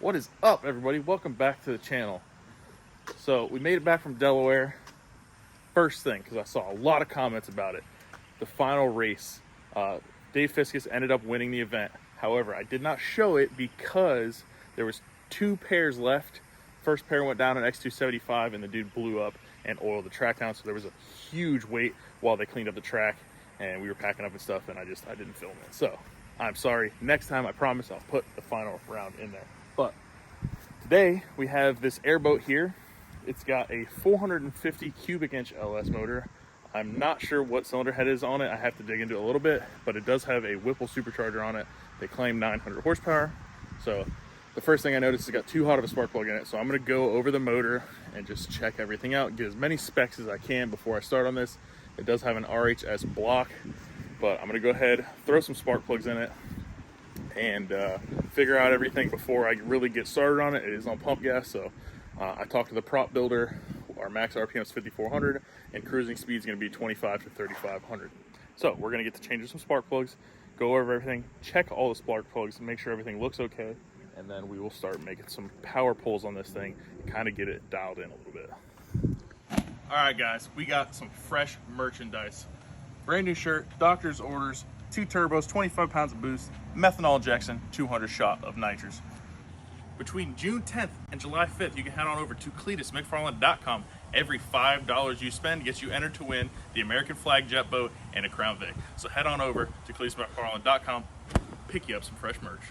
What is up, everybody? Welcome back to the channel. So we made it back from Delaware. First thing, because I saw a lot of comments about it, the final race. Dave Fiscus ended up winning the event. However, I did not show it because there was two pairs left. First pair went down on X275 and the dude blew up and oiled the track down. So there was a huge wait while they cleaned up the track and we were packing up and stuff, and I didn't film it. So I'm sorry. Next time, I promise I'll put the final round in there. But today we have this airboat here. It's got a 450 cubic inch LS motor. I'm not sure what cylinder head is on it. I have to dig into it a little bit, but it does have a Whipple supercharger on it. They claim 900 horsepower. So the first thing I noticed is it's got too hot of a spark plug in it. So I'm gonna go over the motor and just check everything out, get as many specs as I can before I start on this. It does have an RHS block, but I'm gonna go ahead, throw some spark plugs in it, and figure out everything before I really get started on it. It is on pump gas, so I talked to the prop builder. Our max RPM is 5,400, and cruising speed is going to be 25 to 3,500. So we're going to get to change some spark plugs, go over everything, check all the spark plugs, make sure everything looks okay, and then we will start making some power pulls on this thing and kind of get it dialed in a little bit. All right, guys, we got some fresh merchandise. Brand new shirt, doctor's orders, 2 turbos, 25 pounds of boost, methanol injection, 200 shot of nitrous. Between June 10th and July 5th, you can head on over to CletusMcFarland.com. Every $5 you spend gets you entered to win the American flag jet boat and a Crown Vic. So head on over to CletusMcFarland.com, pick you up some fresh merch.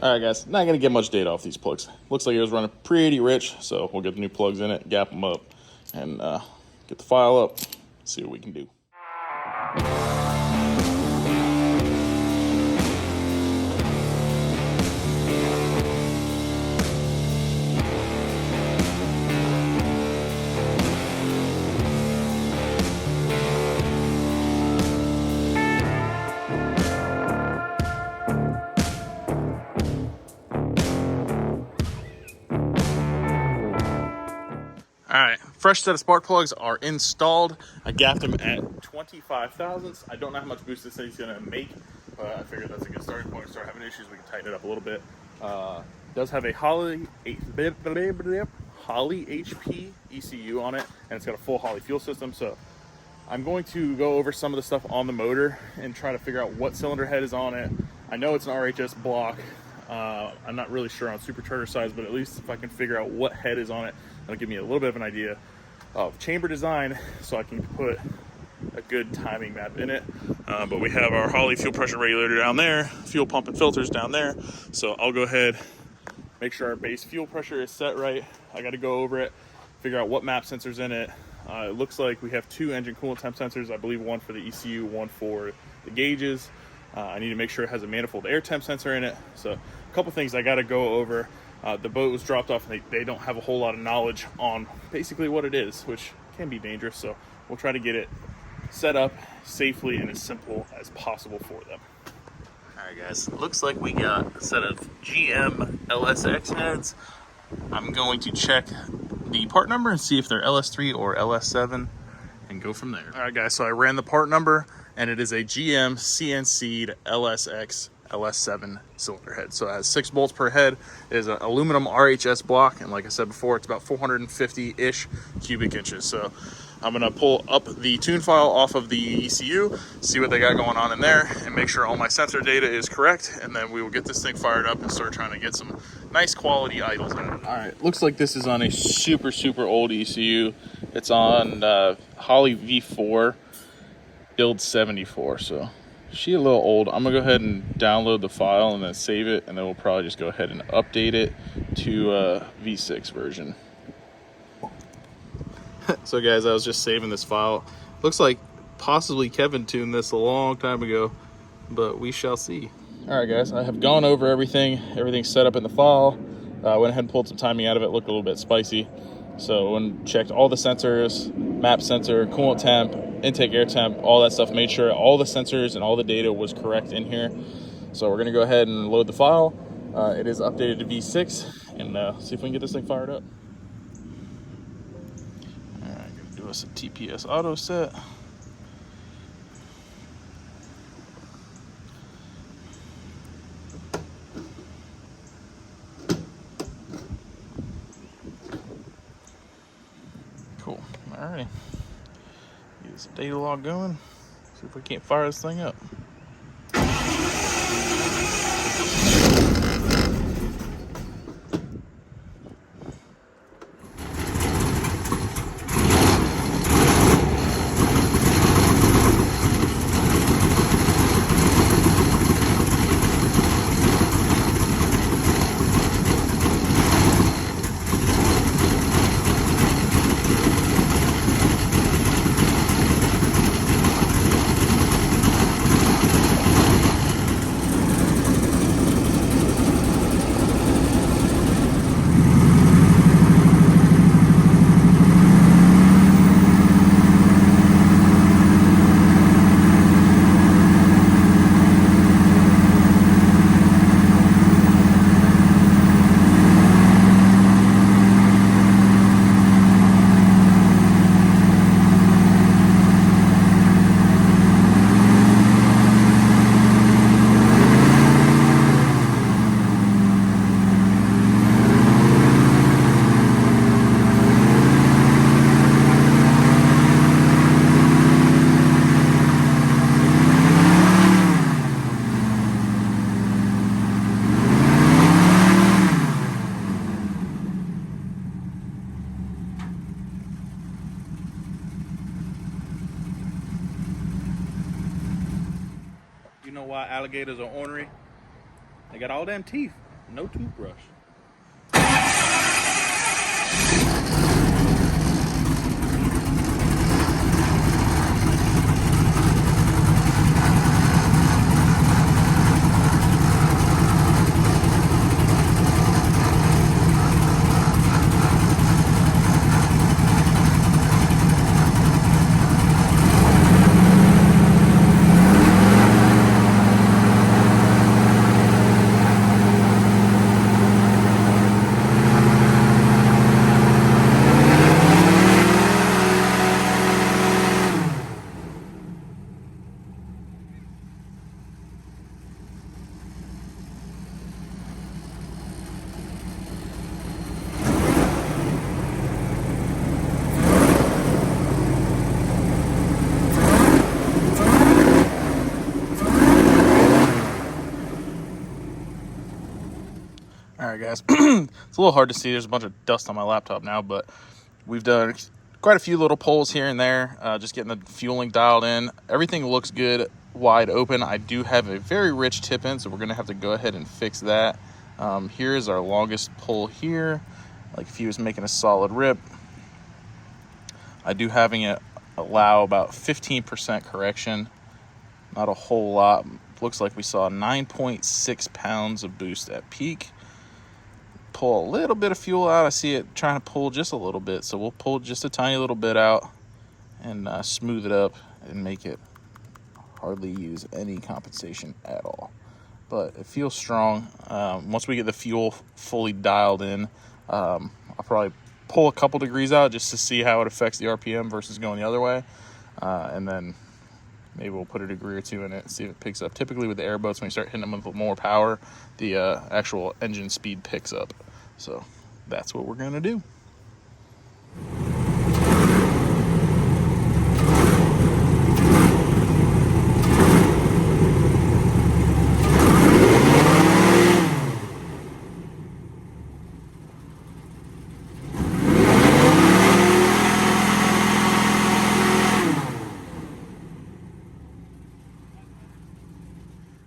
All right, guys, not gonna get much data off these plugs. Looks like it was running pretty rich, so we'll get the new plugs in it, gap them up, and get the file up, see what we can do. All right, fresh set of spark plugs are installed. I gapped them at 25 thousandths. I don't know how much boost this thing's gonna make, but I figured that's a good starting point. Start having issues, we can tighten it up a little bit. Does have a Holley HP ECU on it, and it's got a full Holley fuel system. So I'm going to go over some of the stuff on the motor and try to figure out what cylinder head is on it. I know it's an RHS block. I'm not really sure on supercharger size, but at least if I can figure out what head is on it, it'll give me a little bit of an idea of chamber design so I can put a good timing map in it. But we have our Holley fuel pressure regulator down there, fuel pump and filters down there. So I'll go ahead, make sure our base fuel pressure is set right. I got to go over it, figure out what map sensor's in it. It looks like we have 2 engine coolant temp sensors. I believe one for the ECU, one for the gauges. I need to make sure it has a manifold air temp sensor in it. So a couple things I got to go over. The boat was dropped off and they don't have a whole lot of knowledge on basically what it is, which can be dangerous. So we'll try to get it set up safely and as simple as possible for them. All right, guys, looks like we got a set of GM LSX heads. I'm going to check the part number and see if they're LS3 or LS7 and go from there. All right, guys, so I ran the part number and it is a GM CNC'd LSX LS7 cylinder head. So it has 6 bolts per head. It is an aluminum RHS block, and like I said before, it's about 450-ish cubic inches. So I'm gonna pull up the tune file off of the ECU, see what they got going on in there, and make sure all my sensor data is correct, and then we will get this thing fired up and start trying to get some nice quality idles out of it. All right, looks like this is on a super old ECU. It's on Holley V4 build 74, so she a little old. I'm gonna go ahead and download the file and then save it, and then we'll probably just go ahead and update it to V6 version. So guys, I was just saving this file. Looks like possibly Kevin tuned this a long time ago, but we shall see. All right, guys, I have gone over everything. Everything's set up in the file. I went ahead and pulled some timing out of it. Looked a little bit spicy. So when checked all the sensors, map sensor, coolant temp, intake air temp, all that stuff, made sure all the sensors and all the data was correct in here. So we're gonna go ahead and load the file, It is updated to V6, and see if we can get this thing fired up. All right, gonna do us a TPS auto set. Cool. All right. Use the data log going. See if we can't fire this thing up. You know why alligators are ornery? They got all damn teeth, no toothbrush. Alright guys, it's a little hard to see, there's a bunch of dust on my laptop now, but we've done quite a few little pulls here and there, just getting the fueling dialed in. Everything looks good, wide open. I do have a very rich tip in, so we're going to have to go ahead and fix that. Here is our longest pull here, like if he was making a solid rip. I do having it allow about 15% correction, not a whole lot. Looks like we saw 9.6 pounds of boost at peak. Pull a little bit of fuel out. I see it trying to pull just a little bit, so we'll pull just a tiny little bit out and smooth it up and make it hardly use any compensation at all. But it feels strong. Once we get the fuel fully dialed in, I'll probably pull a couple degrees out just to see how it affects the RPM versus going the other way, and then maybe we'll put a degree or two in it and see if it picks up. Typically with the airboats, when you start hitting them with more power, the actual engine speed picks up. So that's what we're going to do.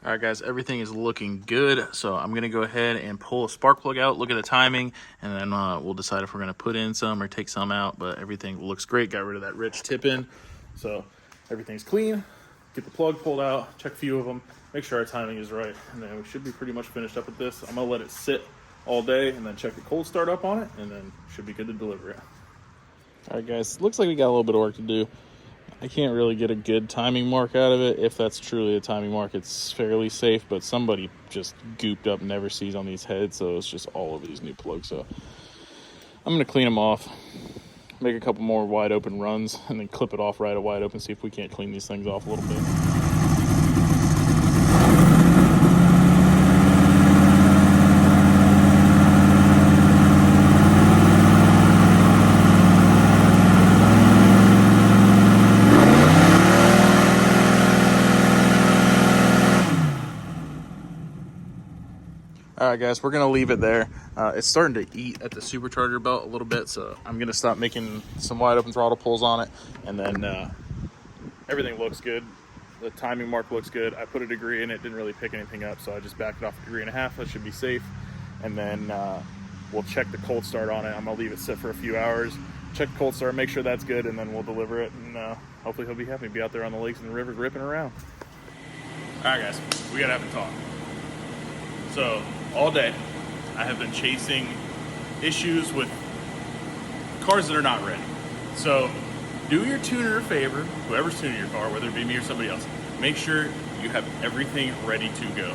All right, guys, everything is looking good. So I'm going to go ahead and pull a spark plug out, look at the timing, and then we'll decide if we're going to put in some or take some out. But everything looks great. Got rid of that rich tip in. So everything's clean. Get the plug pulled out, check a few of them, make sure our timing is right, and then we should be pretty much finished up with this. I'm going to let it sit all day and then check the cold start up on it, and then should be good to deliver it. All right, guys, looks like we got a little bit of work to do. I can't really get a good timing mark out of it. If that's truly a timing mark, it's fairly safe, but somebody just gooped up never sees on these heads, so it's just all over these new plugs. So I'm going to clean them off, make a couple more wide open runs, and then clip it off right at wide open, see if we can't clean these things off a little bit. All right, guys, we're going to leave it there. It's starting to eat at the supercharger belt a little bit, so I'm going to stop making some wide open throttle pulls on it, and then everything looks good. The timing mark looks good. I put a degree in it, didn't really pick anything up, so I just backed it off a 1.5 degrees. That should be safe. And then we'll check the cold start on it. I'm going to leave it sit for a few hours, check the cold start, make sure that's good, and then we'll deliver it, and hopefully he'll be happy to be out there on the lakes and the rivers ripping around. All right, guys, we got to have a talk. So all day, I have been chasing issues with cars that are not ready. So do your tuner a favor, whoever's tuning your car, whether it be me or somebody else, make sure you have everything ready to go.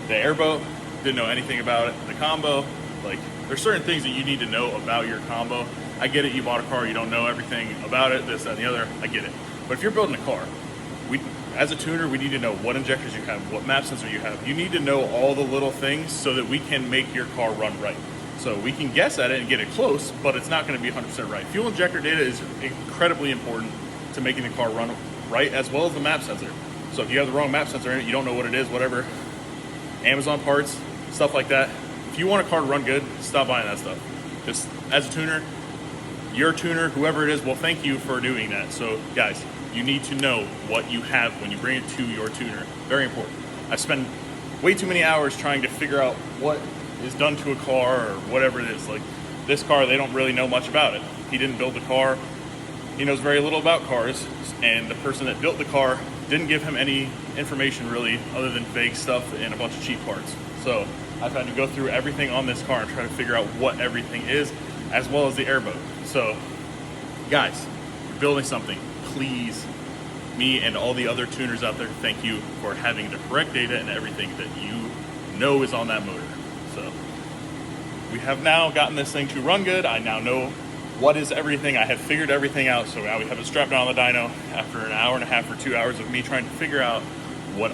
The airboat, didn't know anything about it. The combo, like, there's certain things that you need to know about your combo. I get it, you bought a car, you don't know everything about it, this, that, and the other, I get it. But if you're building a car, as a tuner, we need to know what injectors you have, what map sensor you have. You need to know all the little things so that we can make your car run right. So we can guess at it and get it close, but it's not going to be 100% right. Fuel injector data is incredibly important to making the car run right, as well as the map sensor. So if you have the wrong map sensor in it, you don't know what it is, whatever, Amazon parts, stuff like that. If you want a car to run good, stop buying that stuff. Just as a tuner, your tuner, whoever it is, will thank you for doing that. So guys, you need to know what you have when you bring it to your tuner. Very important. I spend way too many hours trying to figure out what is done to a car or whatever it is. Like this car, they don't really know much about it. He didn't build the car. He knows very little about cars. And the person that built the car didn't give him any information really other than vague stuff and a bunch of cheap parts. So I've had to go through everything on this car and try to figure out what everything is, as well as the airboat. So guys, you're building something. Please, me and all the other tuners out there, thank you for having the correct data and everything that you know is on that motor. So we have now gotten this thing to run good. I now know what is everything. I have figured everything out. So now we have it strapped down on the dyno after an hour and a half or 2 hours of me trying to figure out what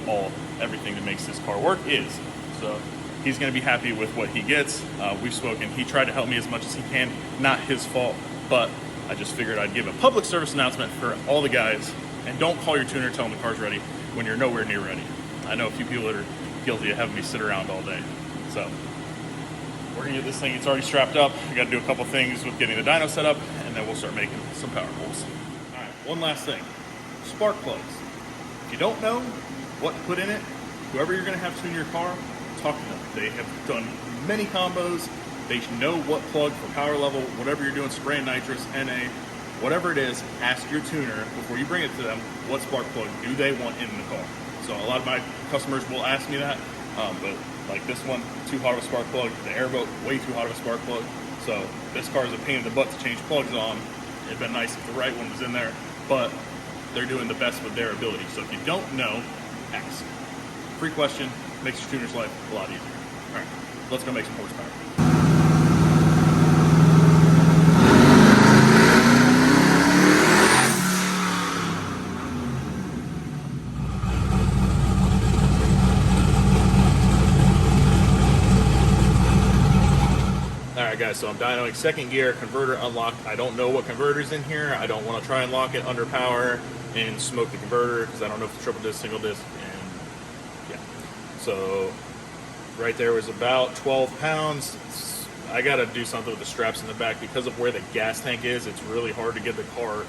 everything that makes this car work is. So he's going to be happy with what he gets. We've spoken. He tried to help me as much as he can. Not his fault, but I just figured I'd give a public service announcement for all the guys, and don't call your tuner, tell them the car's ready when you're nowhere near ready. I know a few people that are guilty of having me sit around all day. So we're gonna get this thing, it's already strapped up. I gotta do a couple things with getting the dyno set up, and then we'll start making some power pulls. All right, one last thing, spark plugs. If you don't know what to put in it, whoever you're gonna have tune your car, talk to them. They have done many combos. They know what plug for power level, whatever you're doing, spraying nitrous, NA, whatever it is, ask your tuner before you bring it to them, what spark plug do they want in the car? So a lot of my customers will ask me that, but like this one, too hot of a spark plug, the airboat, way too hot of a spark plug. So this car is a pain in the butt to change plugs on. It'd been nice if the right one was in there, but they're doing the best with their ability. So if you don't know, ask. Free question, makes your tuner's life a lot easier. All right, let's go make some horsepower. Alright guys, so I'm dynoing second gear, converter unlocked. I don't know what converter's in here. I don't want to try and lock it under power and smoke the converter because I don't know if it's triple disc, single disc, and yeah. So right there was about 12 pounds. I got to do something with the straps in the back because of where the gas tank is. It's really hard to get the car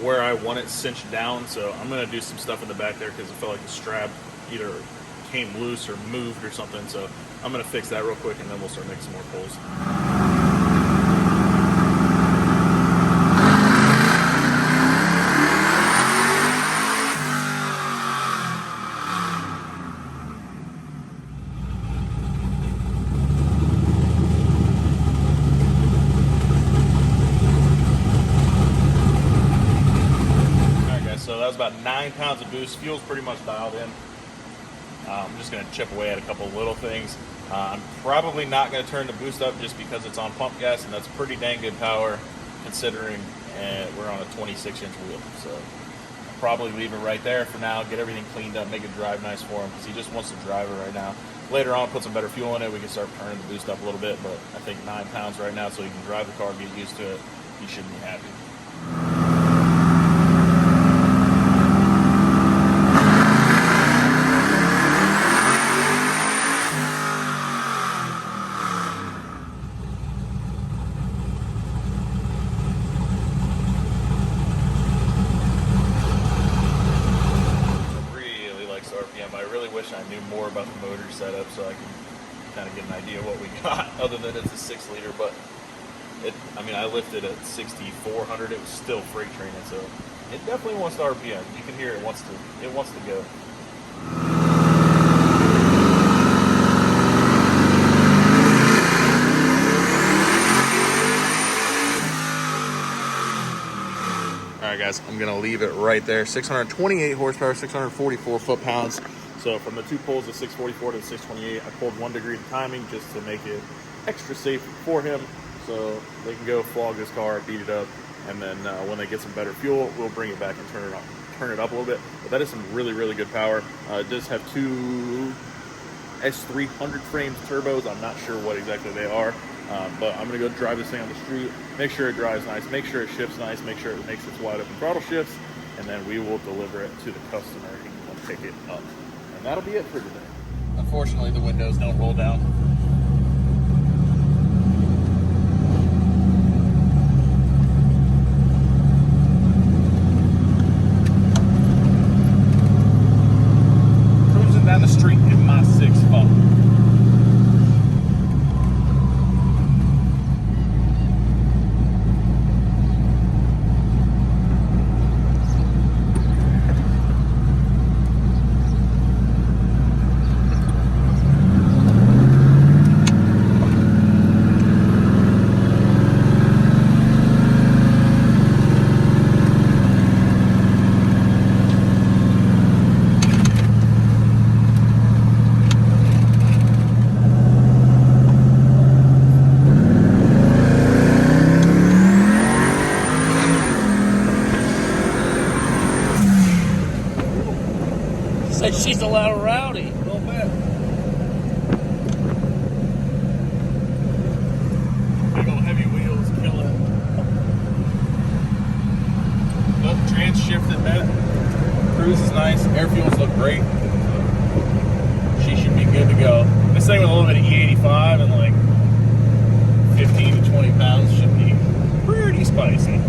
where I want it cinched down. So I'm going to do some stuff in the back there because it felt like the strap either came loose or moved or something. So I'm going to fix that real quick and then we'll start making some more pulls. 9 pounds of boost. Fuel's pretty much dialed in. I'm just going to chip away at a couple little things. I'm probably not going to turn the boost up just because it's on pump gas, and that's pretty dang good power considering we're on a 26-inch wheel. So I'll probably leave it right there for now, get everything cleaned up, make it drive nice for him because he just wants to drive it right now. Later on, put some better fuel in it, we can start turning the boost up a little bit, but I think 9 pounds right now so he can drive the car, get used to it. He should be happy. I knew more about the motor setup so I can kind of get an idea of what we got other than it's a 6 liter, but I mean I lifted at 6,400, it was still freight training, so it definitely wants to RPM. You can hear it wants to go. Alright guys, I'm gonna leave it right there. 628 horsepower, 644 foot-pounds. So from the 2 pulls of 644 to the 628, I pulled 1 degree of timing just to make it extra safe for him so they can go flog this car, beat it up, and then when they get some better fuel, we'll bring it back and turn it up a little bit. But that is some really, really good power. It does have 2 S300 frames turbos. I'm not sure what exactly they are, but I'm going to go drive this thing on the street, make sure it drives nice, make sure it shifts nice, make sure it makes its wide open throttle shifts, and then we will deliver it to the customer and he can come pick it up. And that'll be it for today. Unfortunately, the windows don't roll down. Cruising down the street in my 6.5. She's a little rowdy. A little bit. Big old heavy wheels, killer. Look, trans shifted that. Cruise is nice. Air fuels look great. She should be good to go. This thing with a little bit of E85 and like 15 to 20 pounds should be pretty spicy.